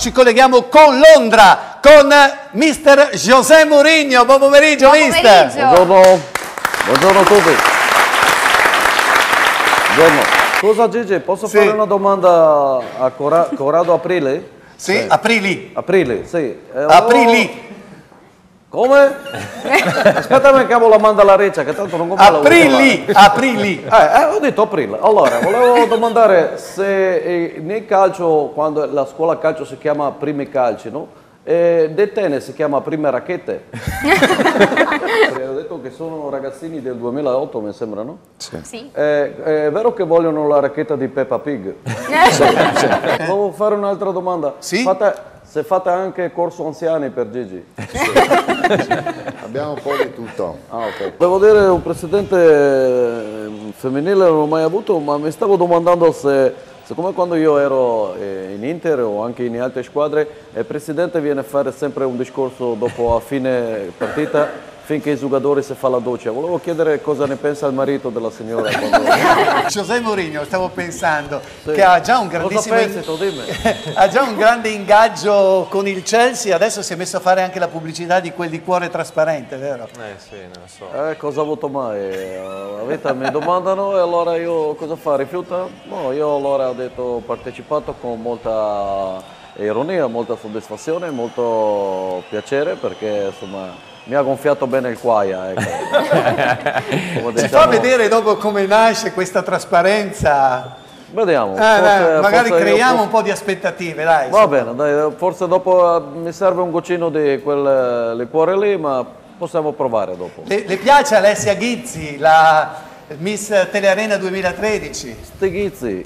ci colleghiamo con Londra, con mister José Mourinho. Buon pomeriggio, mister. Buongiorno. Buongiorno a tutti. Buongiorno. Scusa Gigi, posso fare una domanda a Corrado Aprile? Sì, Aprili. Aprile, sì. Aprili. Come? Aspetta che cavo la manda alla reccia, che tanto non compro Aprili. ho detto aprile. Allora, volevo domandare se nel calcio, quando la scuola calcio si chiama primi calci, no? E del tennis si chiama prime racchette. Ho detto che sono ragazzini del 2008, mi sembra, no? Sì. È vero che vogliono la racchetta di Peppa Pig? Volevo fare un'altra domanda. Sì? Se fate anche corso anziani per Gigi? Abbiamo un po' di tutto. Ah, ok. Devo dire, un presidente femminile non l'ho mai avuto, ma mi stavo domandando se, siccome quando io ero in Inter o anche in altre squadre, il presidente viene a fare sempre un discorso dopo a fine partita, finché i giocatori si fa la doccia. Volevo chiedere cosa ne pensa il marito della signora. José Mourinho, stavo pensando, che ha già un grandissimo ha già un grande ingaggio con il Chelsea, adesso si è messo a fare anche la pubblicità di quel liquore trasparente, vero? Sì, non so. Cosa ho avuto mai? Mi domandano e allora io cosa fa? Rifiuta? No, io allora ho detto, ho partecipato con molta ironia, molta soddisfazione, molto piacere perché insomma mi ha gonfiato bene il quaia. Ecco. Ci fa vedere dopo come nasce questa trasparenza. Vediamo. Magari creiamo un po' di aspettative, dai. Va bene, dai, forse dopo mi serve un goccino di quel liquore lì, ma possiamo provare dopo. Le piace Alessia Ghizzi, la Miss Telearena 2013? Sti Ghizzi.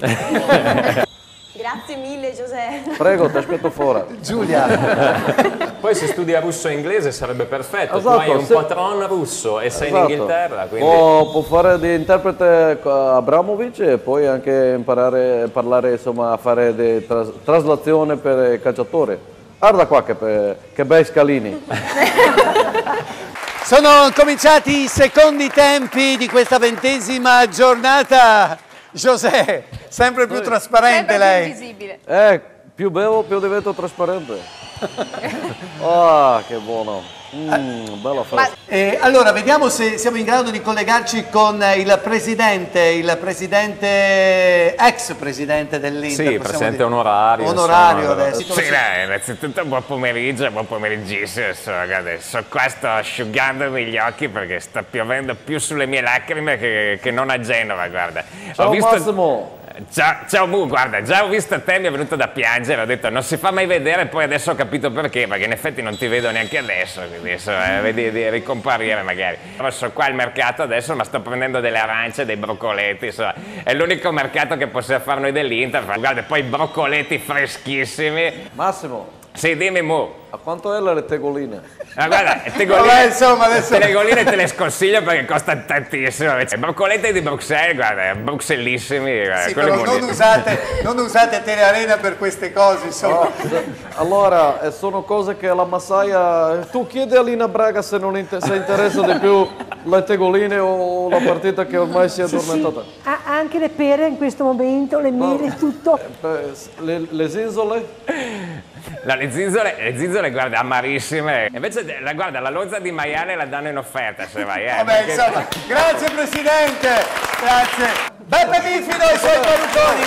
Grazie mille Giuseppe. Prego, ti aspetto fuori. Giulia. Poi se studia russo e inglese sarebbe perfetto, Esatto, tu hai un patron russo e sei in Inghilterra. Quindi... Può fare di interprete Abramovic e poi anche imparare a parlare, insomma, a fare di traslazione per i calciatori. Guarda qua che bei scalini. Sono cominciati i secondi tempi di questa 20ª giornata. José, sempre più trasparente sempre lei. più invisibile. Più bevo più divento trasparente. Ah, che buono. Bella frase. Allora, vediamo se siamo in grado di collegarci con il presidente, ex presidente dell'Inter. Sì, presidente onorario. Onorario adesso. Sì, dai, innanzitutto buon pomeriggio, adesso qua sto asciugandomi gli occhi perché sta piovendo più sulle mie lacrime che non a Genova, guarda. Ciao Massimo! Ciao Mu, guarda, già ho visto te, mi è venuto da piangere, ho detto non si fa mai vedere, poi adesso ho capito perché in effetti non ti vedo neanche adesso, quindi adesso vedi di ricomparire magari. Sono qua al mercato adesso, ma sto prendendo delle arance, dei broccoletti, insomma, è l'unico mercato che possiamo fare noi dell'Inter, guarda, poi broccoletti freschissimi. Massimo! Sì, dimmi Mu. A quanto è le tegoline? Ma guarda, tegoline te le sconsiglio perché costano tantissimo. Broccoletti di Bruxelles, guarda, bruxellissimi. Sì, però non usate Telearena per queste cose, insomma. Allora, sono cose che la massaia... Tu chiedi a Lina Braga se interessa di più le tegoline o la partita che ormai si è addormentata. Sì. Anche le pere in questo momento, le mele, tutto. Le zinzole? No, le zinzole, guarda, amarissime. Invece, guarda, la lozza di maiale la danno in offerta se vai. Vabbè, perché... insomma, grazie Presidente, grazie. Beppe Bifido e i suoi produttori.